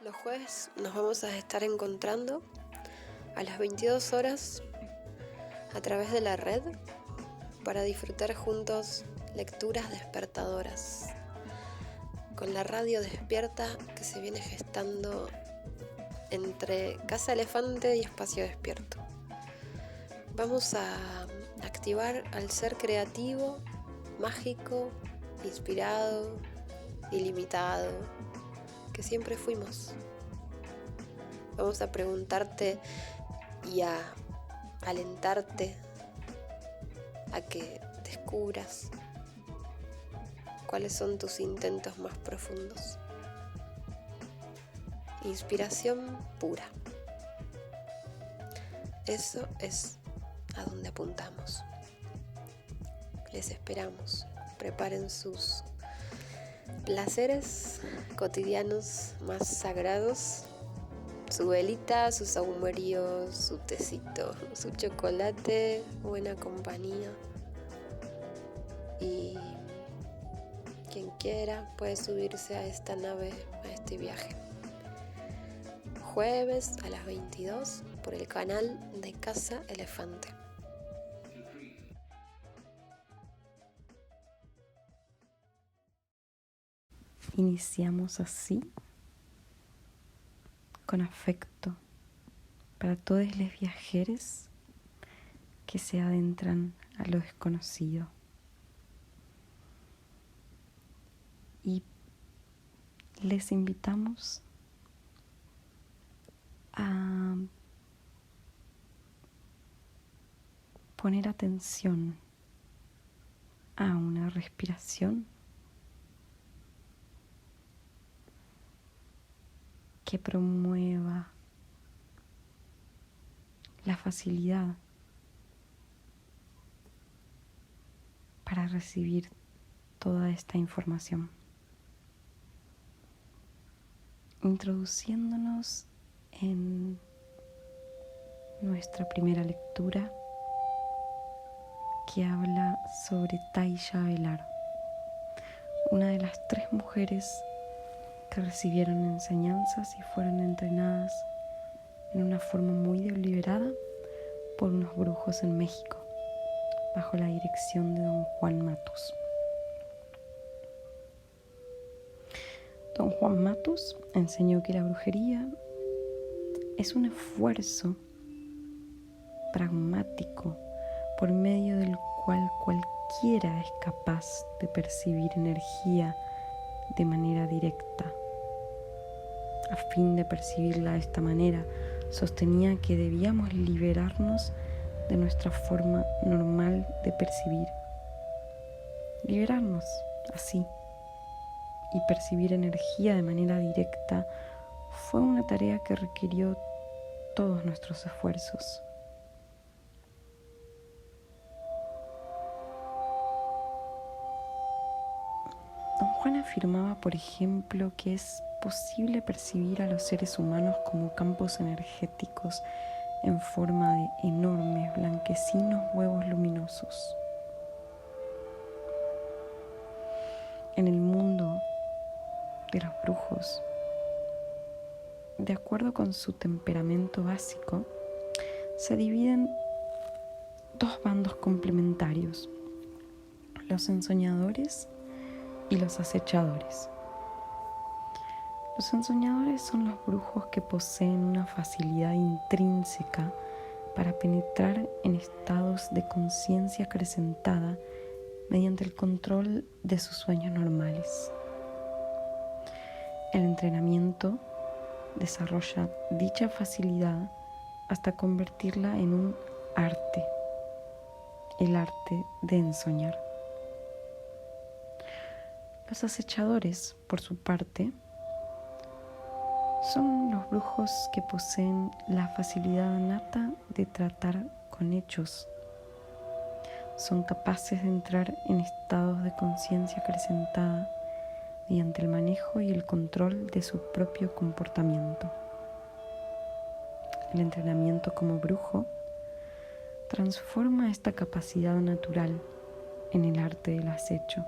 Los jueves nos vamos a estar encontrando a las 22 horas a través de la red para disfrutar juntos lecturas despertadoras, con la radio despierta que se viene gestando entre Casa Elefante y Espacio Despierto. Vamos a activar al ser creativo, mágico, inspirado, ilimitado, que siempre fuimos. Vamos a preguntarte y a alentarte a que descubras cuáles son tus intentos más profundos. Inspiración pura. Eso es a donde apuntamos. Les esperamos. Preparen sus placeres cotidianos más sagrados, su velita, su sahumerio, su tecito, su chocolate, buena compañía. Y quien quiera puede subirse a esta nave, a este viaje. Jueves a las 22 por el canal de Casa Elefante. Iniciamos así, con afecto, para todos los viajeros que se adentran a lo desconocido. Y les invitamos a poner atención a una respiración que promueva la facilidad para recibir toda esta información, introduciéndonos en nuestra primera lectura, que habla sobre Taisha Velar, una de las 3 mujeres que recibieron enseñanzas y fueron entrenadas en una forma muy deliberada por unos brujos en México, bajo la dirección de don Juan Matus. Don Juan Matus enseñó que la brujería es un esfuerzo pragmático por medio del cual cualquiera es capaz de percibir energía de manera directa. A fin de percibirla de esta manera, sostenía que debíamos liberarnos de nuestra forma normal de percibir. Liberarnos así y percibir energía de manera directa fue una tarea que requirió todos nuestros esfuerzos. Don Juan afirmaba, por ejemplo, que es posible percibir a los seres humanos como campos energéticos en forma de enormes, blanquecinos huevos luminosos. En el mundo de los brujos, de acuerdo con su temperamento básico, se dividen 2 bandos complementarios: los ensoñadores y los acechadores. Los ensoñadores son los brujos que poseen una facilidad intrínseca para penetrar en estados de conciencia acrecentada mediante el control de sus sueños normales. El entrenamiento desarrolla dicha facilidad hasta convertirla en un arte, el arte de ensoñar. Los acechadores, por su parte, son los brujos que poseen la facilidad nata de tratar con hechos. Son capaces de entrar en estados de conciencia acrecentada mediante el manejo y el control de su propio comportamiento. El entrenamiento como brujo transforma esta capacidad natural en el arte del acecho.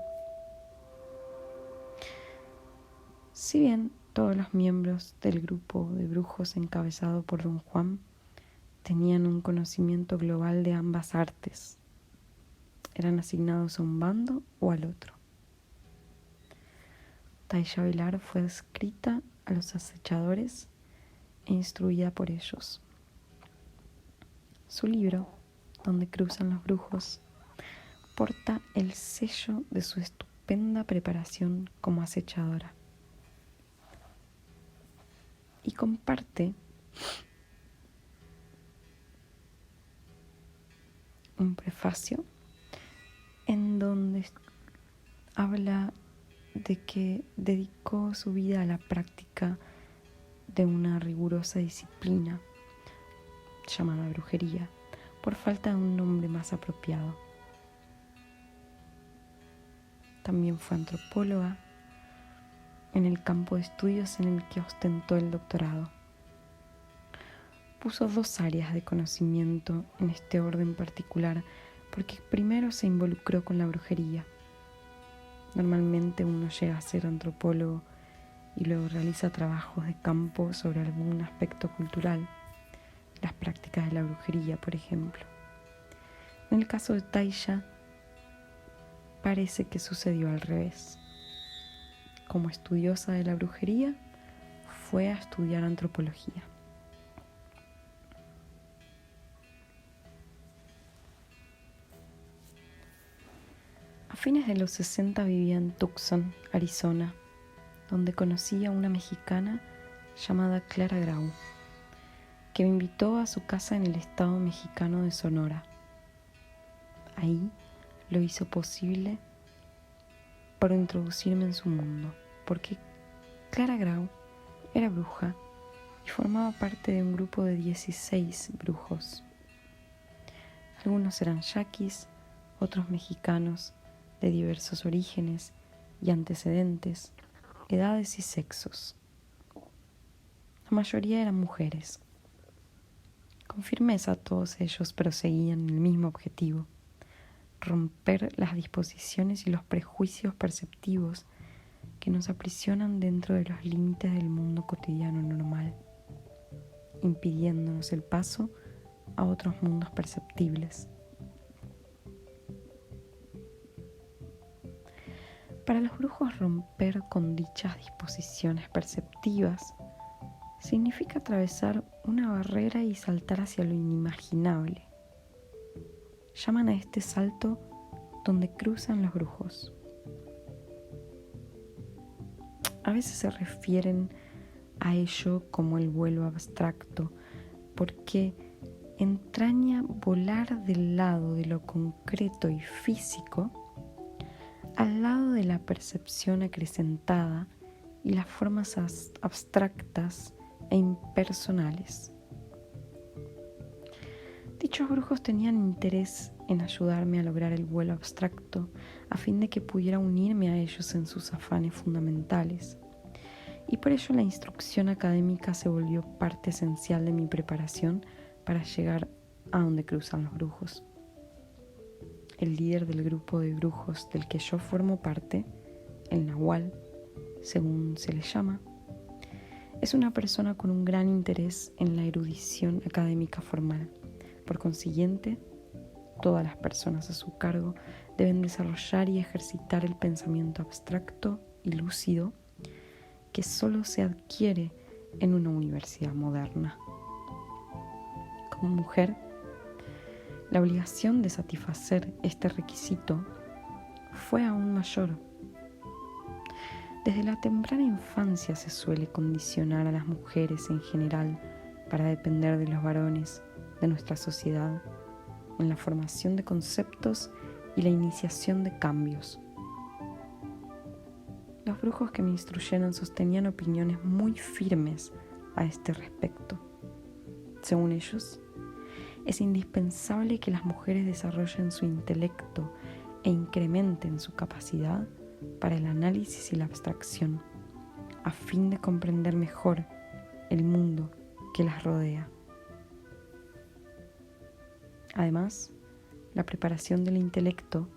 Si bien Todos los miembros del grupo de brujos encabezado por Don Juan tenían un conocimiento global de ambas artes. Eran asignados a un bando o al otro. Taisha Velar fue adscrita a los acechadores e instruida por ellos. Su libro, Donde cruzan los brujos, porta el sello de su estupenda preparación como acechadora. Y comparte un prefacio en donde habla de que dedicó su vida a la práctica de una rigurosa disciplina llamada brujería, por falta de un nombre más apropiado. También fue antropóloga en el campo de estudios en el que ostentó el doctorado. Puso 2 áreas de conocimiento en este orden particular porque primero se involucró con la brujería. Normalmente uno llega a ser antropólogo y luego realiza trabajos de campo sobre algún aspecto cultural, las prácticas de la brujería, por ejemplo. En el caso de Taisha, parece que sucedió al revés. Como estudiosa de la brujería, fue a estudiar antropología. A fines de los 60 vivía en Tucson, Arizona, donde conocí a una mexicana llamada Clara Grau, que me invitó a su casa en el estado mexicano de Sonora. Ahí lo hizo posible para introducirme en su mundo, porque Clara Grau era bruja y formaba parte de un grupo de 16 brujos. Algunos eran yaquis, otros mexicanos de diversos orígenes y antecedentes, edades y sexos. La mayoría eran mujeres. Con firmeza todos ellos proseguían el mismo objetivo: romper las disposiciones y los prejuicios perceptivos que nos aprisionan dentro de los límites del mundo cotidiano normal, impidiéndonos el paso a otros mundos perceptibles. Para los brujos, romper con dichas disposiciones perceptivas significa atravesar una barrera y saltar hacia lo inimaginable. Llaman a este salto donde cruzan los brujos. A veces se refieren a ello como el vuelo abstracto, porque entraña volar del lado de lo concreto y físico al lado de la percepción acrecentada y las formas abstractas e impersonales. Dichos brujos tenían interés en ayudarme a lograr el vuelo abstracto a fin de que pudiera unirme a ellos en sus afanes fundamentales, y por ello la instrucción académica se volvió parte esencial de mi preparación para llegar a donde cruzan los brujos. El líder del grupo de brujos del que yo formo parte, el Nahual, según se le llama, es una persona con un gran interés en la erudición académica formal. Por consiguiente, todas las personas a su cargo deben desarrollar y ejercitar el pensamiento abstracto y lúcido que solo se adquiere en una universidad moderna. Como mujer, la obligación de satisfacer este requisito fue aún mayor. Desde la temprana infancia se suele condicionar a las mujeres en general para depender de los varones de nuestra sociedad en la formación de conceptos y la iniciación de cambios. Los brujos que me instruyeron sostenían opiniones muy firmes a este respecto. Según ellos, es indispensable que las mujeres desarrollen su intelecto e incrementen su capacidad para el análisis y la abstracción, a fin de comprender mejor el mundo que las rodea. Además, la preparación del intelecto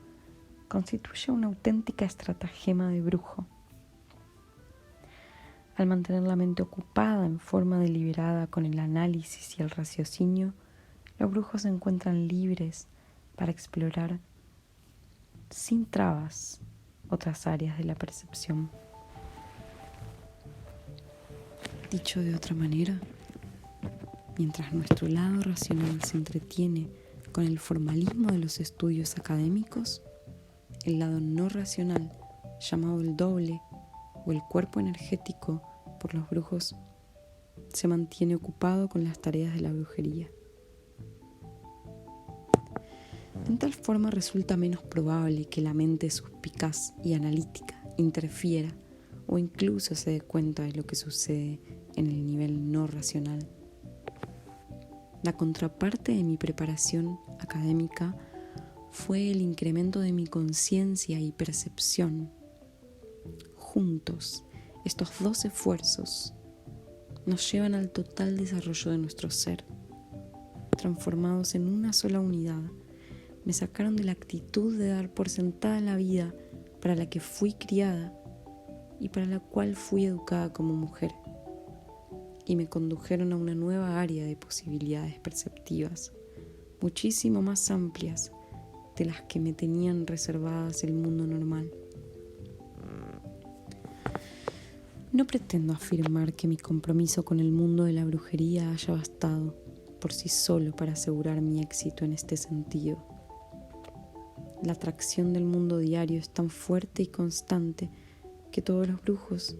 constituye una auténtica estratagema de brujo. Al mantener la mente ocupada en forma deliberada con el análisis y el raciocinio, los brujos se encuentran libres para explorar sin trabas otras áreas de la percepción. Dicho de otra manera, mientras nuestro lado racional se entretiene con el formalismo de los estudios académicos, el lado no racional, llamado el doble o el cuerpo energético por los brujos, se mantiene ocupado con las tareas de la brujería. En tal forma resulta menos probable que la mente suspicaz y analítica interfiera o incluso se dé cuenta de lo que sucede en el nivel no racional. La contraparte de mi preparación académica fue el incremento de mi conciencia y percepción. Juntos, estos dos esfuerzos nos llevan al total desarrollo de nuestro ser. Transformados en una sola unidad, me sacaron de la actitud de dar por sentada la vida para la que fui criada y para la cual fui educada como mujer, y me condujeron a una nueva área de posibilidades perceptivas, muchísimo más amplias de las que me tenían reservadas el mundo normal. No pretendo afirmar que mi compromiso con el mundo de la brujería haya bastado por sí solo para asegurar mi éxito en este sentido. La atracción del mundo diario es tan fuerte y constante que todos los brujos,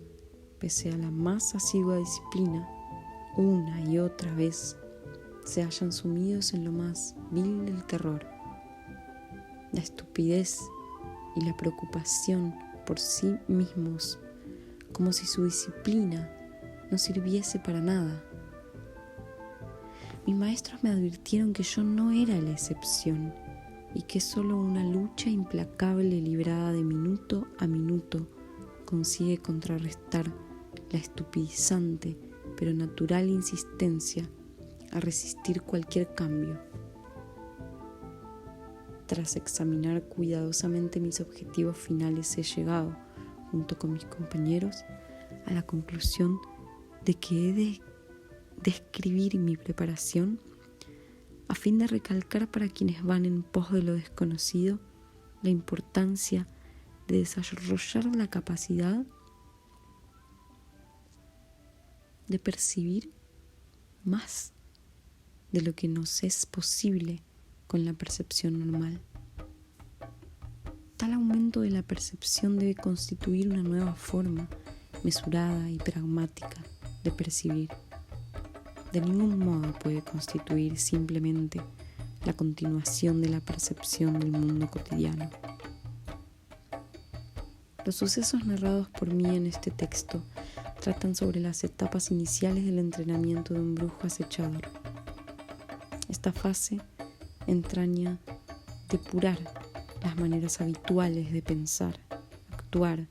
pese a la más asidua disciplina, una y otra vez se hallan sumidos en lo más vil del terror. La estupidez y la preocupación por sí mismos, como si su disciplina no sirviese para nada. Mis maestros me advirtieron que yo no era la excepción y que solo una lucha implacable librada de minuto a minuto consigue contrarrestar la estupidizante pero natural insistencia a resistir cualquier cambio. Tras examinar cuidadosamente mis objetivos finales, he llegado, junto con mis compañeros, a la conclusión de que he de describir mi preparación a fin de recalcar para quienes van en pos de lo desconocido la importancia de desarrollar la capacidad de percibir más de lo que nos es posible con la percepción normal. Tal aumento de la percepción debe constituir una nueva forma mesurada y pragmática de percibir. De ningún modo puede constituir simplemente la continuación de la percepción del mundo cotidiano. Los sucesos narrados por mí en este texto tratan sobre las etapas iniciales del entrenamiento de un brujo acechador. Esta fase entraña depurar las maneras habituales de pensar, actuar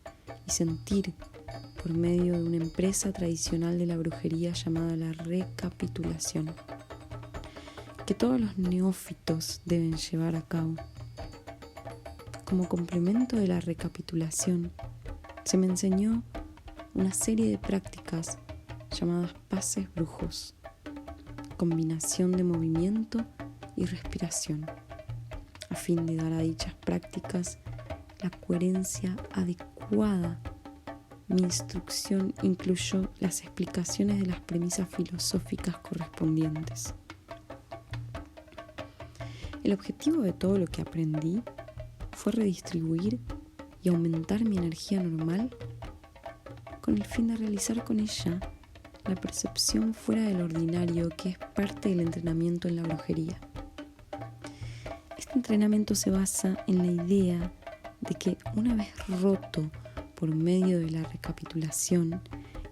y sentir por medio de una empresa tradicional de la brujería llamada la recapitulación, que todos los neófitos deben llevar a cabo. Como complemento de la recapitulación, se me enseñó una serie de prácticas llamadas pases brujos, combinación de movimiento y respiración, a fin de dar a dichas prácticas la coherencia adecuada. Mi instrucción incluyó las explicaciones de las premisas filosóficas correspondientes. El objetivo de todo lo que aprendí fue redistribuir y aumentar mi energía normal con el fin de realizar con ella la percepción fuera del ordinario que es parte del entrenamiento en la brujería. Este entrenamiento se basa en la idea de que una vez roto por medio de la recapitulación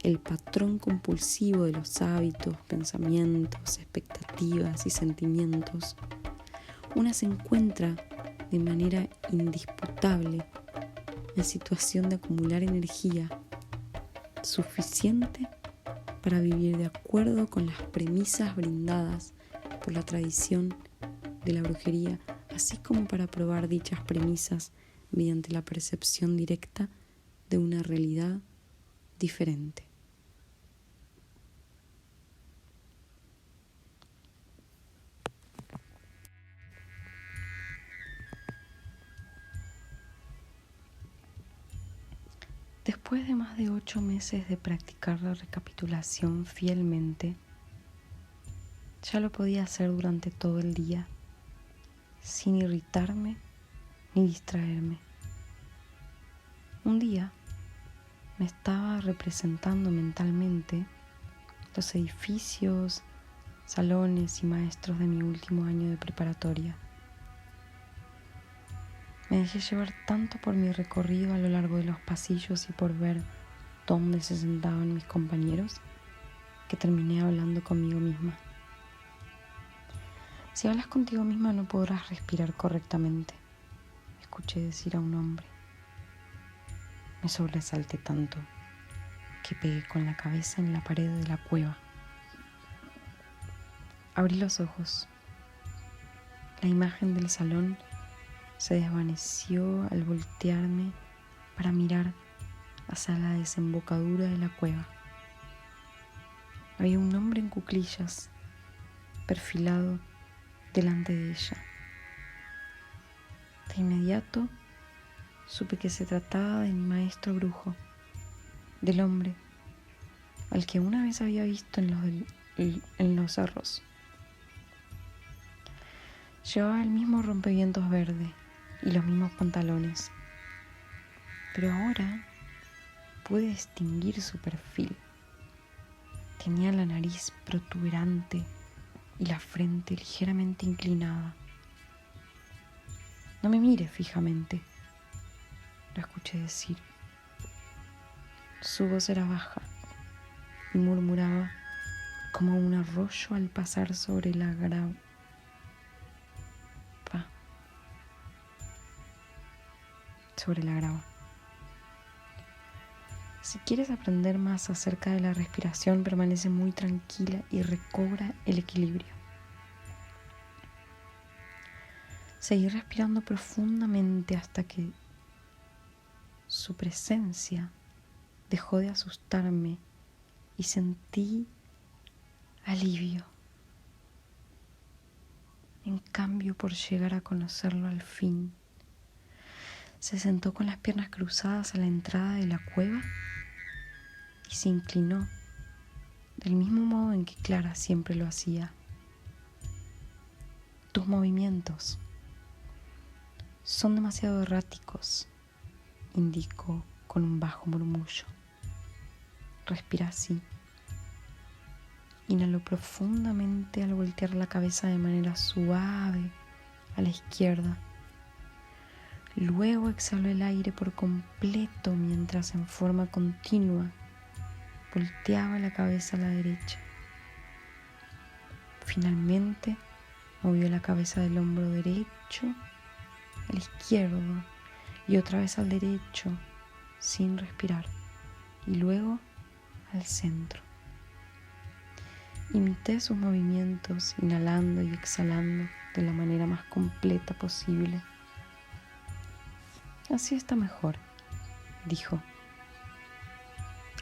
el patrón compulsivo de los hábitos, pensamientos, expectativas y sentimientos, una se encuentra de manera indisputable en situación de acumular energía suficiente para vivir de acuerdo con las premisas brindadas por la tradición de la brujería, así como para probar dichas premisas mediante la percepción directa de una realidad diferente. Después de más de 8 meses de practicar la recapitulación fielmente, ya lo podía hacer durante todo el día, sin irritarme ni distraerme. Un día me estaba representando mentalmente los edificios, salones y maestros de mi último año de preparatoria. Me dejé llevar tanto por mi recorrido a lo largo de los pasillos y por ver dónde se sentaban mis compañeros, que terminé hablando conmigo misma. Si hablas contigo misma no podrás respirar correctamente, escuché decir a un hombre. Me sobresalté tanto que pegué con la cabeza en la pared de la cueva. Abrí los ojos. La imagen del salón se desvaneció al voltearme para mirar hacia la desembocadura de la cueva. Había un hombre en cuclillas, perfilado delante de ella. De inmediato supe que se trataba de mi maestro brujo, del hombre al que una vez había visto en los cerros. Llevaba el mismo rompevientos verde y los mismos pantalones, pero ahora pude distinguir su perfil. Tenía la nariz protuberante y la frente ligeramente inclinada. No me mires fijamente, lo escuché decir. Su voz era baja y murmuraba como un arroyo al pasar sobre la grava. Si quieres aprender más acerca de la respiración, permanece muy tranquila y recobra el equilibrio. Seguí respirando profundamente hasta que su presencia dejó de asustarme y sentí alivio. En cambio, por llegar a conocerlo al fin, se sentó con las piernas cruzadas a la entrada de la cueva y se inclinó del mismo modo en que Clara siempre lo hacía. Tus movimientos son demasiado erráticos, indicó con un bajo murmullo. Respira así. Inhaló profundamente al voltear la cabeza de manera suave a la izquierda. Luego exhaló el aire por completo mientras en forma continua volteaba la cabeza a la derecha. Finalmente movió la cabeza del hombro derecho al izquierdo y otra vez al derecho sin respirar, y luego al centro. Imité sus movimientos, inhalando y exhalando de la manera más completa posible. Así está mejor, dijo.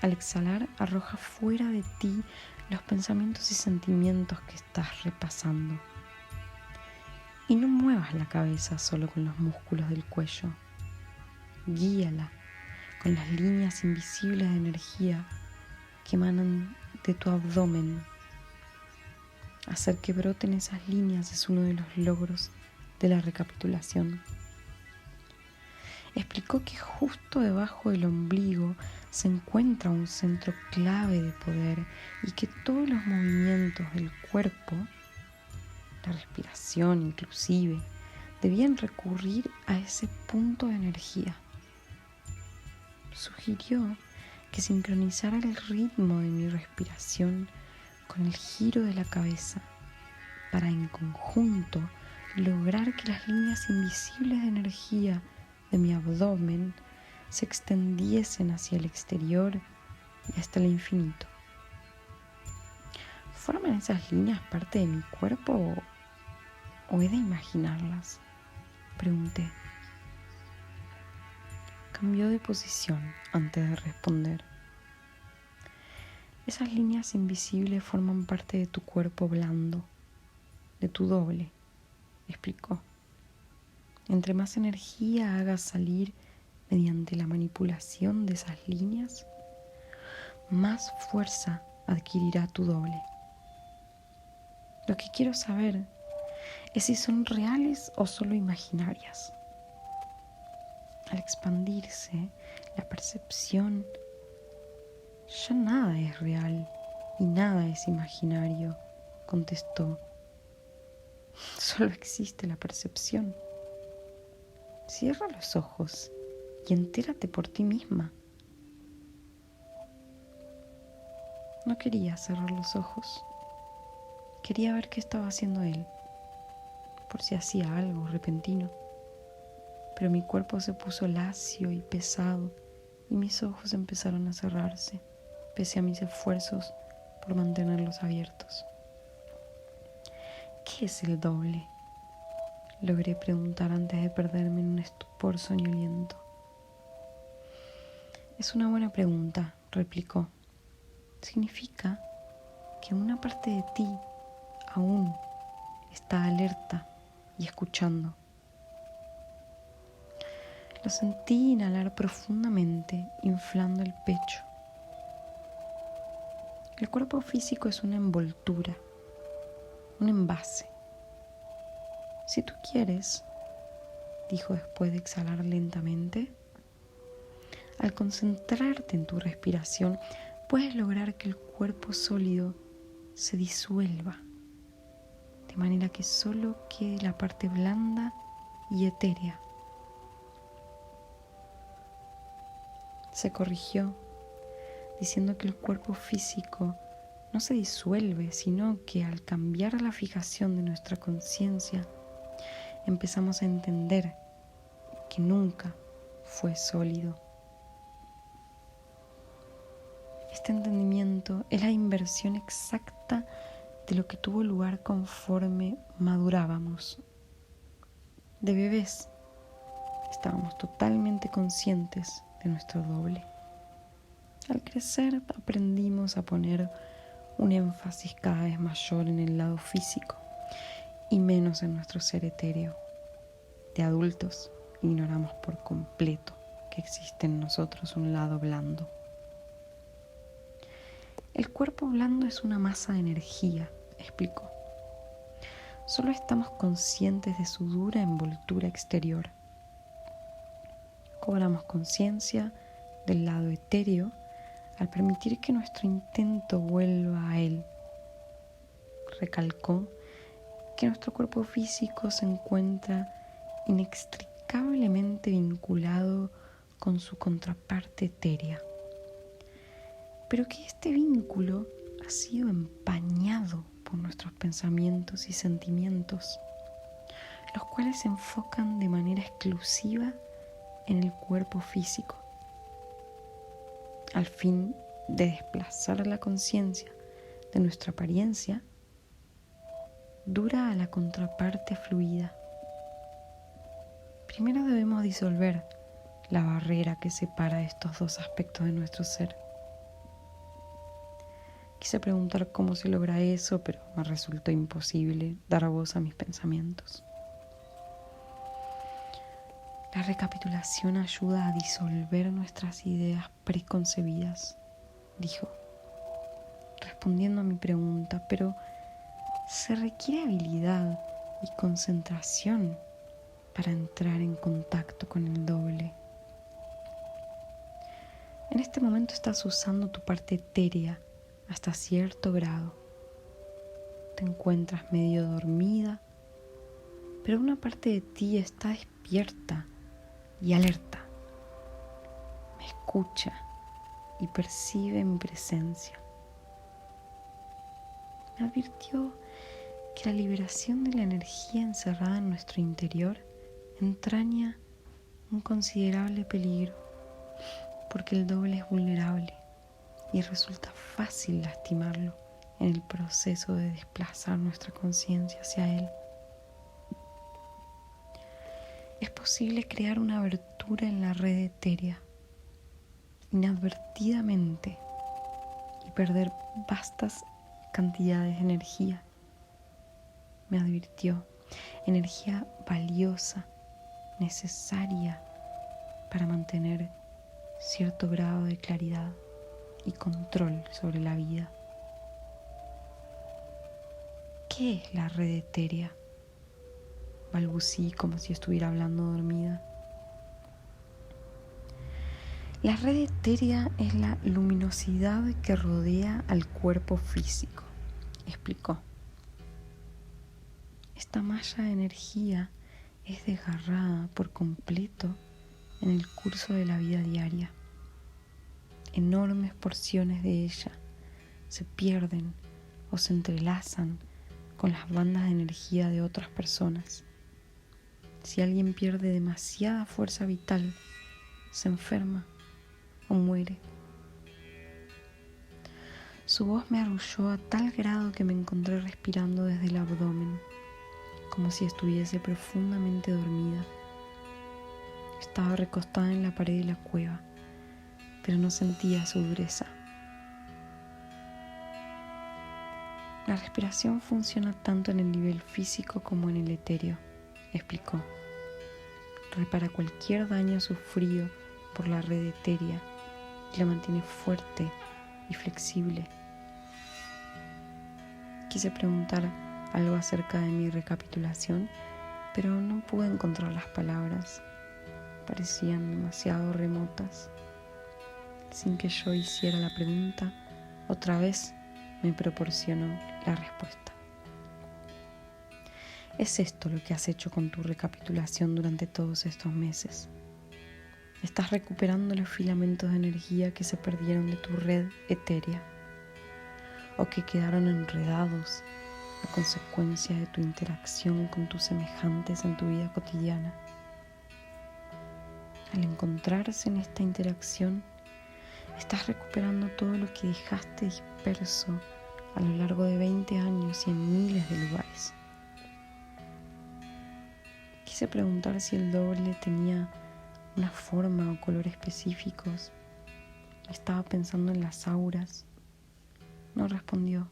Al exhalar, arroja fuera de ti los pensamientos y sentimientos que estás repasando. Y no muevas la cabeza solo con los músculos del cuello. Guíala con las líneas invisibles de energía que emanan de tu abdomen. Hacer que broten esas líneas es uno de los logros de la recapitulación. Explicó que justo debajo del ombligo se encuentra un centro clave de poder y que todos los movimientos del cuerpo, la respiración inclusive, debían recurrir a ese punto de energía. Sugirió que sincronizara el ritmo de mi respiración con el giro de la cabeza para en conjunto lograr que las líneas invisibles de energía de mi abdomen se extendiesen hacia el exterior y hasta el infinito. ¿Forman esas líneas parte de mi cuerpo o he de imaginarlas?, pregunté. Cambió de posición antes de responder. Esas líneas invisibles forman parte de tu cuerpo blando, de tu doble, explicó. Entre más energía hagas salir mediante la manipulación de esas líneas, más fuerza adquirirá tu doble. Lo que quiero saber es si son reales o solo imaginarias. Al expandirse la percepción, ya nada es real y nada es imaginario, contestó. Solo existe la percepción. Cierra los ojos y entérate por ti misma. No quería cerrar los ojos. Quería ver qué estaba haciendo él, por si hacía algo repentino. Pero mi cuerpo se puso lacio y pesado y mis ojos empezaron a cerrarse, pese a mis esfuerzos por mantenerlos abiertos. ¿Qué es el doble?, logré preguntar antes de perderme en un estupor soñoliento. Es una buena pregunta, replicó. Significa que una parte de ti aún está alerta y escuchando. Lo sentí inhalar profundamente, inflando el pecho. El cuerpo físico es una envoltura, un envase. Si tú quieres, dijo después de exhalar lentamente, al concentrarte en tu respiración, puedes lograr que el cuerpo sólido se disuelva, de manera que solo quede la parte blanda y etérea. Se corrigió, diciendo que el cuerpo físico no se disuelve, sino que al cambiar la fijación de nuestra conciencia, empezamos a entender que nunca fue sólido. Este entendimiento es la inversión exacta de lo que tuvo lugar conforme madurábamos. De bebés, estábamos totalmente conscientes de nuestro doble. Al crecer aprendimos a poner un énfasis cada vez mayor en el lado físico y menos en nuestro ser etéreo. De adultos ignoramos por completo que existe en nosotros un lado blando. El cuerpo blando es una masa de energía, explicó. Solo estamos conscientes de su dura envoltura exterior. Cobramos conciencia del lado etéreo al permitir que nuestro intento vuelva a él. Recalcó que nuestro cuerpo físico se encuentra inextricablemente vinculado con su contraparte etérea, pero que este vínculo ha sido empañado por nuestros pensamientos y sentimientos, los cuales se enfocan de manera exclusiva en el cuerpo físico, al fin de desplazar la conciencia de nuestra apariencia dura a la contraparte fluida. Primero debemos disolver la barrera que separa estos dos aspectos de nuestro ser. Quise preguntar cómo se logra eso, pero me resultó imposible dar voz a mis pensamientos. La recapitulación ayuda a disolver nuestras ideas preconcebidas, dijo, respondiendo a mi pregunta, pero se requiere habilidad y concentración para entrar en contacto con el doble. En este momento estás usando tu parte etérea hasta cierto grado. Te encuentras medio dormida, pero una parte de ti está despierta y alerta. Me escucha y percibe mi presencia. Me advirtió que la liberación de la energía encerrada en nuestro interior entraña un considerable peligro, porque el doble es vulnerable y resulta fácil lastimarlo en el proceso de desplazar nuestra conciencia hacia él. Es posible crear una abertura en la red etérea inadvertidamente y perder vastas cantidades de energía. Me advirtió, energía valiosa, necesaria para mantener cierto grado de claridad y control sobre la vida. ¿Qué es la red etérea? Balbucí como si estuviera hablando dormida. La red etérea es la luminosidad que rodea al cuerpo físico, explicó. Esta malla de energía es desgarrada por completo en el curso de la vida diaria. Enormes porciones de ella se pierden o se entrelazan con las bandas de energía de otras personas. Si alguien pierde demasiada fuerza vital, se enferma o muere. Su voz me arrulló a tal grado que me encontré respirando desde el abdomen, como si estuviese profundamente dormida. Estaba recostada en la pared de la cueva, pero no sentía su dureza. La respiración funciona tanto en el nivel físico como en el etéreo, explicó. Repara cualquier daño sufrido por la red etérea y la mantiene fuerte y flexible. Quise preguntar algo acerca de mi recapitulación, pero no pude encontrar las palabras. Parecían demasiado remotas. Sin que yo hiciera la pregunta, otra vez me proporcionó la respuesta. Es esto lo que has hecho con tu recapitulación durante todos estos meses. Estás recuperando los filamentos de energía que se perdieron de tu red etérea o que quedaron enredados a consecuencia de tu interacción con tus semejantes en tu vida cotidiana. Al encontrarse en esta interacción, estás recuperando todo lo que dejaste disperso a lo largo de 20 años y en miles de lugares. Quise preguntar si el doble tenía una forma o color específicos. Estaba pensando en las auras. No respondió.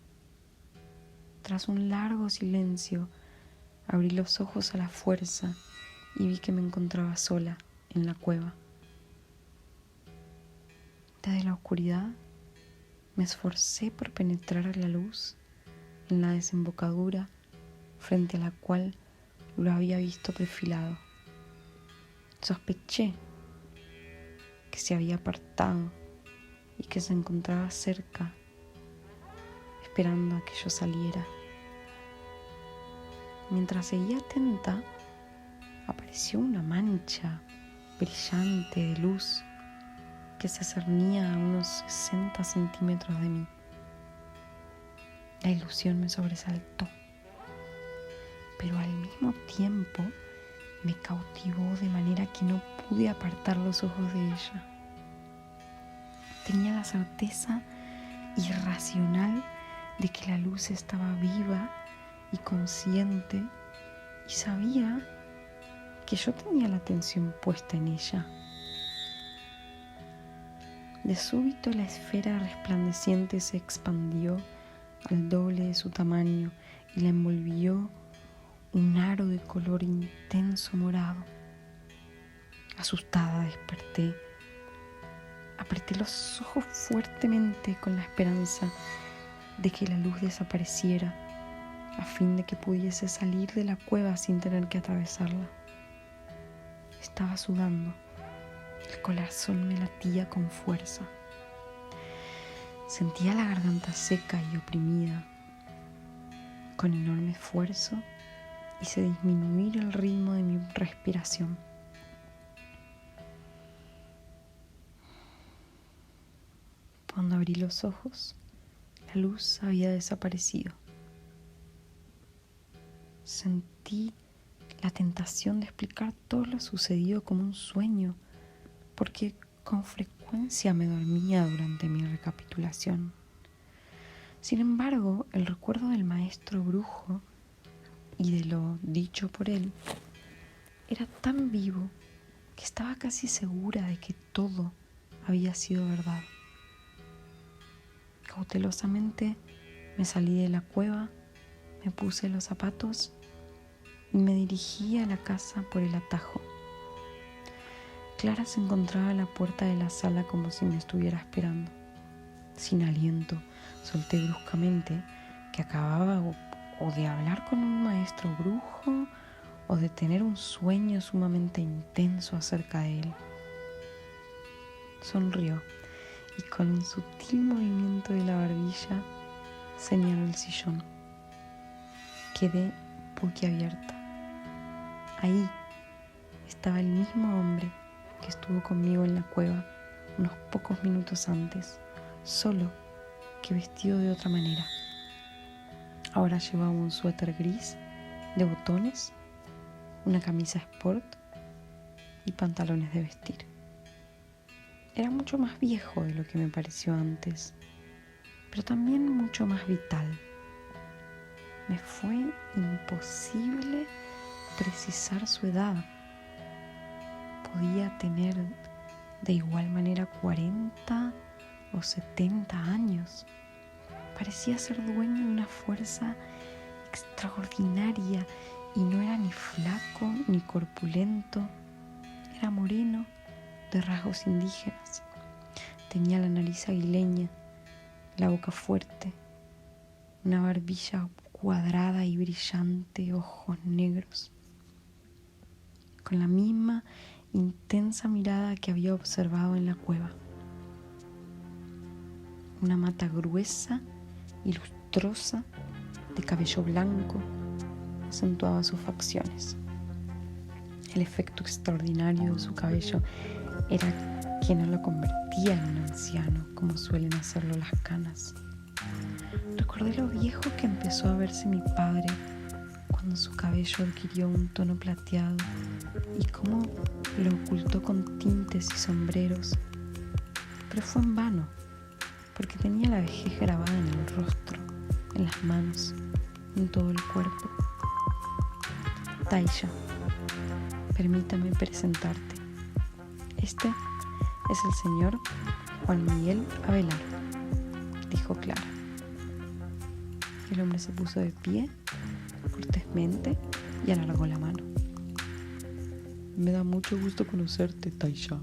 Tras un largo silencio, abrí los ojos a la fuerza y vi que me encontraba sola en la cueva. Desde la oscuridad me esforcé por penetrar a la luz en la desembocadura frente a la cual lo había visto perfilado. Sospeché que se había apartado y que se encontraba cerca, esperando a que yo saliera. Mientras seguía atenta, apareció una mancha brillante de luz que se cernía a unos 60 centímetros de mí. La ilusión me sobresaltó, pero al mismo tiempo me cautivó de manera que no pude apartar los ojos de ella. Tenía la certeza irracional de que la luz estaba viva y consciente y sabía que yo tenía la atención puesta en ella. De súbito la esfera resplandeciente se expandió al doble de su tamaño y la envolvió un aro de color intenso morado. Asustada desperté. Apreté los ojos fuertemente con la esperanza de que la luz desapareciera, a fin de que pudiese salir de la cueva sin tener que atravesarla. Estaba sudando. El corazón me latía con fuerza. Sentía la garganta seca y oprimida. Con enorme esfuerzo hice disminuir el ritmo de mi respiración. Cuando abrí los ojos, la luz había desaparecido. Sentí la tentación de explicar todo lo sucedido como un sueño, porque con frecuencia me dormía durante mi recapitulación. Sin embargo, el recuerdo del maestro brujo y de lo dicho por él era tan vivo que estaba casi segura de que todo había sido verdad. Cautelosamente me salí de la cueva, me puse los zapatos y me dirigí a la casa por el atajo. Clara se encontraba a la puerta de la sala como si me estuviera esperando. Sin aliento, solté bruscamente que acababa o de hablar con un maestro brujo o de tener un sueño sumamente intenso acerca de él. Sonrió y con un sutil movimiento de la barbilla señaló el sillón. Quedé boquiabierta. Ahí estaba el mismo hombre que estuvo conmigo en la cueva unos pocos minutos antes, solo que vestido de otra manera. Ahora llevaba un suéter gris de botones, una camisa sport y pantalones de vestir. Era mucho más viejo de lo que me pareció antes, pero también mucho más vital. Me fue imposible precisar su edad. Podía tener de igual manera 40 o 70 años. Parecía ser dueño de una fuerza extraordinaria y no era ni flaco ni corpulento. Era moreno, de rasgos indígenas. Tenía la nariz aguileña, la boca fuerte, una barbilla cuadrada y brillante, ojos negros, con la misma intensa mirada que había observado en la cueva. Una mata gruesa y lustrosa de cabello blanco acentuaba sus facciones. El efecto extraordinario de su cabello era que no lo convertía en un anciano como suelen hacerlo las canas. Recordé lo viejo que empezó a verse mi padre cuando su cabello adquirió un tono plateado y cómo lo ocultó con tintes y sombreros. Pero fue en vano, porque tenía la vejez grabada en el rostro, en las manos, en todo el cuerpo. Taisha, permítame presentarte. Este es el señor Juan Miguel Avelar, dijo Clara. El hombre se puso de pie, cortésmente, y alargó la mano. Me da mucho gusto conocerte, Taisha,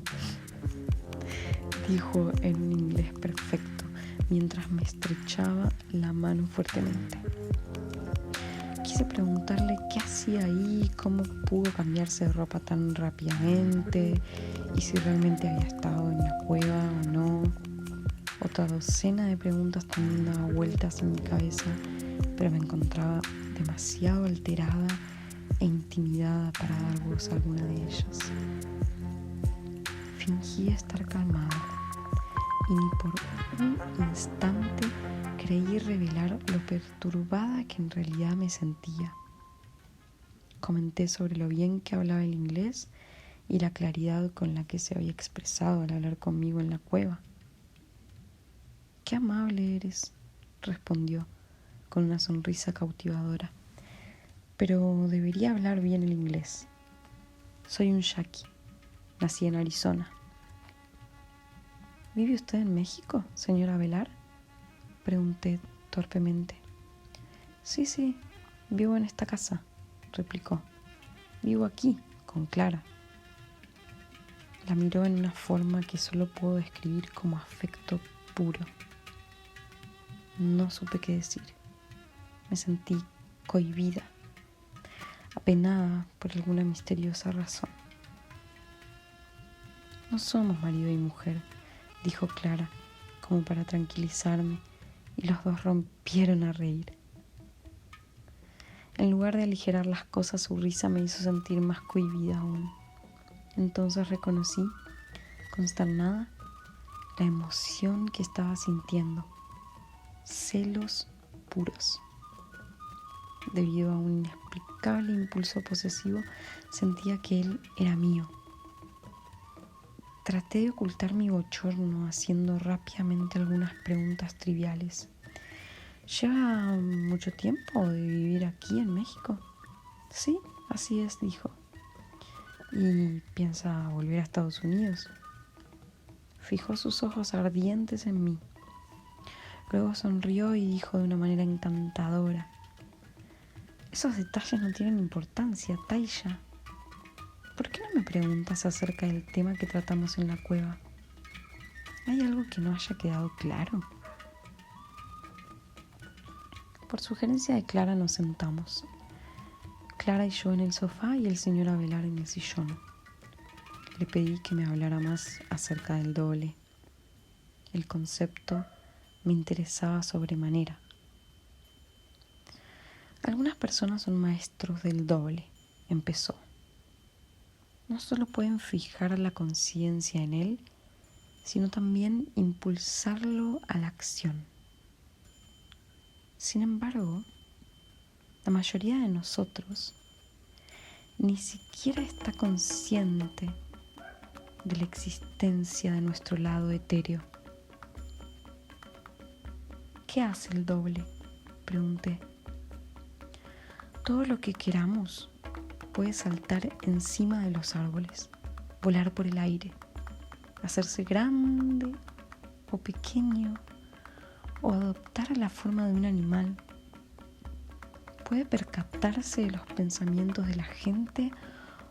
dijo en un inglés perfecto, mientras me estrechaba la mano fuertemente. Quise preguntarle qué hacía ahí, cómo pudo cambiarse de ropa tan rápidamente y si realmente había estado en la cueva o no. Otra docena de preguntas también daba vueltas en mi cabeza, pero me encontraba demasiado alterada e intimidada para dar voz a alguna de ellas. Fingí estar calmada y ni por un instante creí revelar lo perturbada que en realidad me sentía. Comenté sobre lo bien que hablaba el inglés y la claridad con la que se había expresado al hablar conmigo en la cueva. «Qué amable eres», respondió con una sonrisa cautivadora. «Pero debería hablar bien el inglés. Soy un yaqui. Nací en Arizona». «¿Vive usted en México, señora Avelar?», pregunté torpemente. Sí, vivo en esta casa», replicó. «Vivo aquí, con Clara». La miró en una forma que solo puedo describir como afecto puro. No supe qué decir. Me sentí cohibida, apenada por alguna misteriosa razón. «No somos marido y mujer», dijo Clara, como para tranquilizarme, y los dos rompieron a reír. En lugar de aligerar las cosas, su risa me hizo sentir más cohibida aún. Entonces reconocí, consternada, la emoción que estaba sintiendo. Celos puros. Debido a un inexplicable impulso posesivo, sentía que él era mío. Traté de ocultar mi bochorno haciendo rápidamente algunas preguntas triviales. «¿Lleva mucho tiempo de vivir aquí en México?» «Sí, así es», dijo. «¿Y piensa volver a Estados Unidos?» Fijó sus ojos ardientes en mí. Luego sonrió y dijo de una manera encantadora: «Esos detalles no tienen importancia, Taisha. ¿Por qué no qué me preguntas acerca del tema que tratamos en la cueva? ¿Hay algo que no haya quedado claro? Por sugerencia de Clara nos sentamos. Clara y yo en el sofá y el señor Abelar en el sillón. Le pedí que me hablara más acerca del doble. El concepto me interesaba sobremanera. Algunas personas son maestros del doble, empezó. No solo pueden fijar la conciencia en él, sino también impulsarlo a la acción. Sin embargo, la mayoría de nosotros ni siquiera está consciente de la existencia de nuestro lado etéreo. ¿Qué hace el doble?, pregunté. Todo lo que queramos puede saltar encima de los árboles, volar por el aire, hacerse grande o pequeño o adoptar la forma de un animal. Puede percatarse de los pensamientos de la gente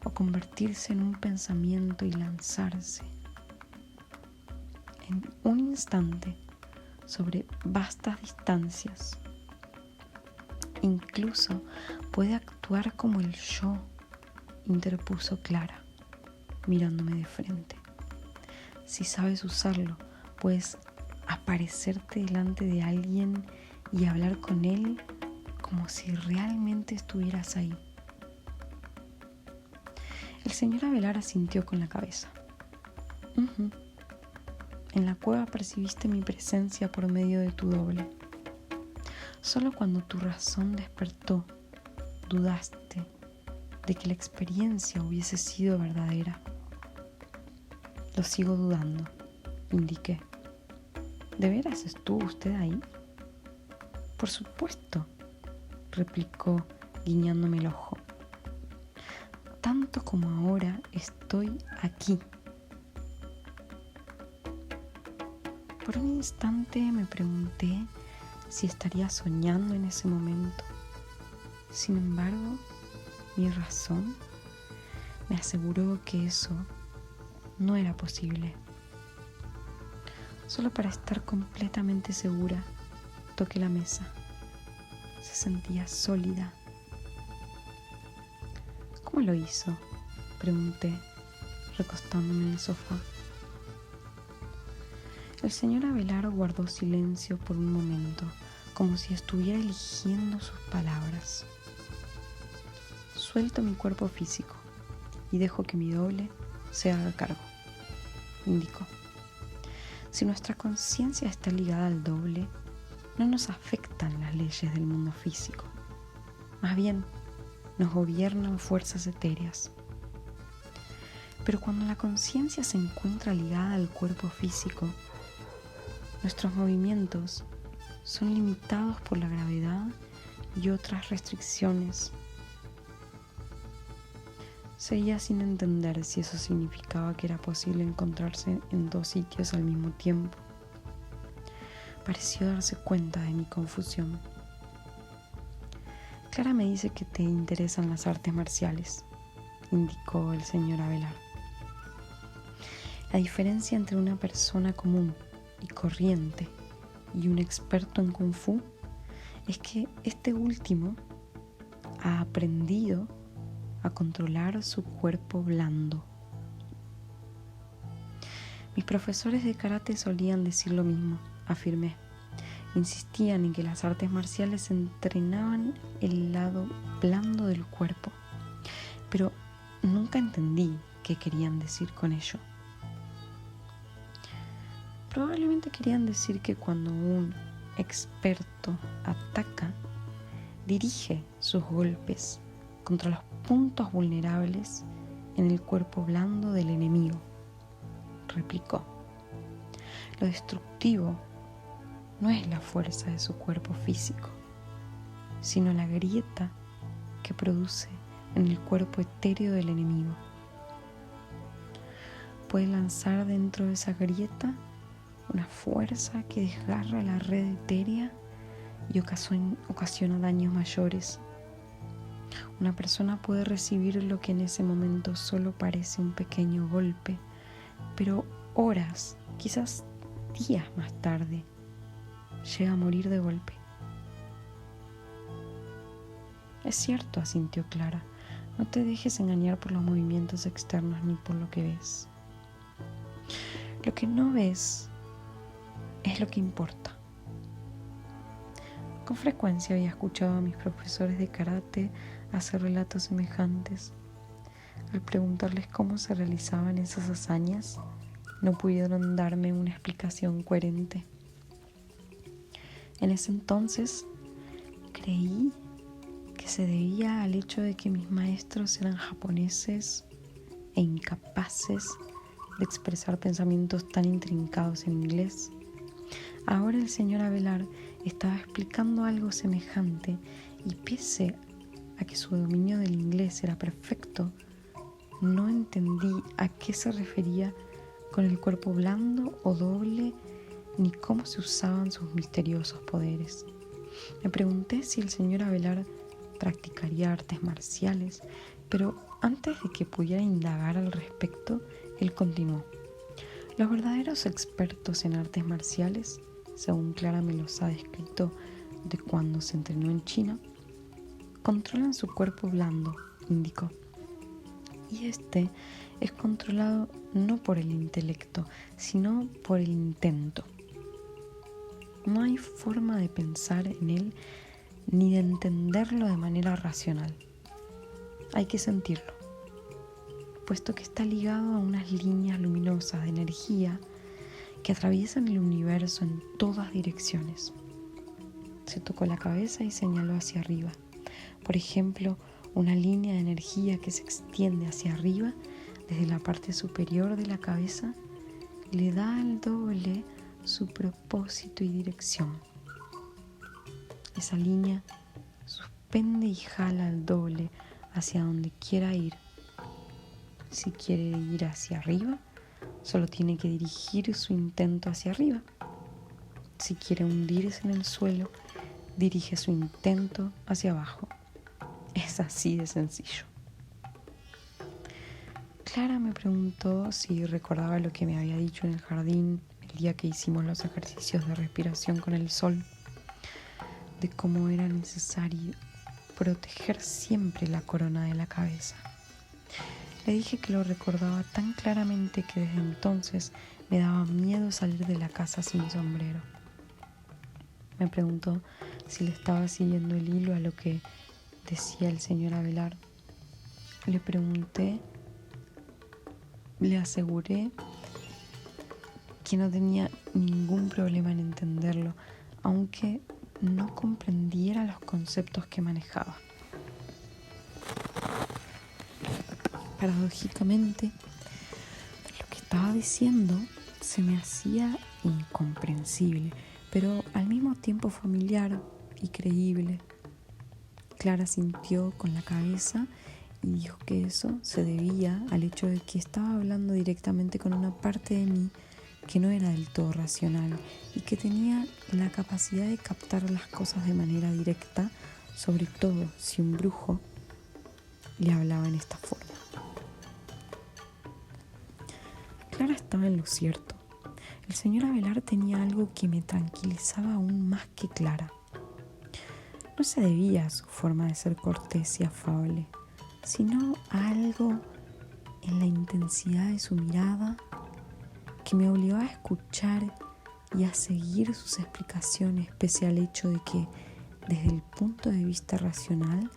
o convertirse en un pensamiento y lanzarse en un instante sobre vastas distancias. Incluso puede actuar como el yo, interpuso Clara, mirándome de frente. Si sabes usarlo, puedes aparecerte delante de alguien y hablar con él como si realmente estuvieras ahí. El señor Abelar asintió con la cabeza. En la cueva percibiste mi presencia por medio de tu doble. Solo cuando tu razón despertó, dudaste de que la experiencia hubiese sido verdadera. Lo sigo dudando, indiqué. ¿De veras estuvo usted ahí? Por supuesto, replicó guiñándome el ojo. Tanto como ahora estoy aquí. Por un instante me pregunté si estaría soñando en ese momento. Sin embargo, mi razón me aseguró que eso no era posible. Solo para estar completamente segura, toqué la mesa. Se sentía sólida. ¿Cómo lo hizo?, pregunté, recostándome en el sofá. El señor Abelar guardó silencio por un momento, como si estuviera eligiendo sus palabras. Suelto mi cuerpo físico y dejo que mi doble se haga cargo, indicó. Si nuestra conciencia está ligada al doble, no nos afectan las leyes del mundo físico. Más bien, nos gobiernan fuerzas etéreas. Pero cuando la conciencia se encuentra ligada al cuerpo físico, nuestros movimientos son limitados por la gravedad y otras restricciones. Seguía sin entender si eso significaba que era posible encontrarse en dos sitios al mismo tiempo. Pareció darse cuenta de mi confusión. Clara me dice que te interesan las artes marciales, indicó el señor Abelar. La diferencia entre una persona común y corriente y un experto en Kung Fu es que este último ha aprendido a controlar su cuerpo blando. Mis profesores de karate solían decir lo mismo, afirmé. Insistían en que las artes marciales entrenaban el lado blando del cuerpo, pero nunca entendí qué querían decir con ello. Probablemente querían decir que cuando un experto ataca, dirige sus golpes contra los puntos vulnerables en el cuerpo blando del enemigo, replicó. Lo destructivo no es la fuerza de su cuerpo físico, sino la grieta que produce en el cuerpo etéreo del enemigo. Puede lanzar dentro de esa grieta una fuerza que desgarra la red etérea y ocasiona daños mayores. Una persona puede recibir lo que en ese momento solo parece un pequeño golpe, pero horas, quizás días más tarde, llega a morir de golpe. Es cierto, asintió Clara. No te dejes engañar por los movimientos externos ni por lo que ves. Lo que no ves es lo que importa. Con frecuencia había escuchado a mis profesores de karate hacer relatos semejantes. Al preguntarles cómo se realizaban esas hazañas, no pudieron darme una explicación coherente. En ese entonces creí que se debía al hecho de que mis maestros eran japoneses e incapaces de expresar pensamientos tan intrincados en inglés. Ahora el señor Abelard estaba explicando algo semejante y pese a que su dominio del inglés era perfecto, no entendí a qué se refería con el cuerpo blando o doble ni cómo se usaban sus misteriosos poderes. Me pregunté si el señor Abelard practicaría artes marciales, pero antes de que pudiera indagar al respecto, él continuó. Los verdaderos expertos en artes marciales, según Clara me los ha descrito de cuando se entrenó en China, controlan su cuerpo blando, indicó. Y este es controlado no por el intelecto, sino por el intento. No hay forma de pensar en él ni de entenderlo de manera racional. Hay que sentirlo, puesto que está ligado a unas líneas luminosas de energía que atraviesan el universo en todas direcciones. Se tocó la cabeza y señaló hacia arriba. Por ejemplo, una línea de energía que se extiende hacia arriba desde la parte superior de la cabeza le da al doble su propósito y dirección. Esa línea suspende y jala al doble hacia donde quiera ir. Si quiere ir hacia arriba, solo tiene que dirigir su intento hacia arriba. Si quiere hundirse en el suelo, dirige su intento hacia abajo. Es así de sencillo. Clara me preguntó si recordaba lo que me había dicho en el jardín el día que hicimos los ejercicios de respiración con el sol, de cómo era necesario proteger siempre la corona de la cabeza. Le dije que lo recordaba tan claramente que desde entonces me daba miedo salir de la casa sin sombrero. Me preguntó si le estaba siguiendo el hilo a lo que decía el señor Abelard. Le pregunté, le aseguré que no tenía ningún problema en entenderlo, aunque no comprendiera los conceptos que manejaba. Paradójicamente, lo que estaba diciendo se me hacía incomprensible, pero al mismo tiempo familiar y creíble. Clara sintió con la cabeza y dijo que eso se debía al hecho de que estaba hablando directamente con una parte de mí que no era del todo racional y que tenía la capacidad de captar las cosas de manera directa, sobre todo si un brujo le hablaba en esta forma. Clara estaba en lo cierto. El señor Abelard tenía algo que me tranquilizaba aún más que Clara. No se debía a su forma de ser cortés y afable, sino a algo en la intensidad de su mirada que me obligó a escuchar y a seguir sus explicaciones, pese al hecho de que, desde el punto de vista racional,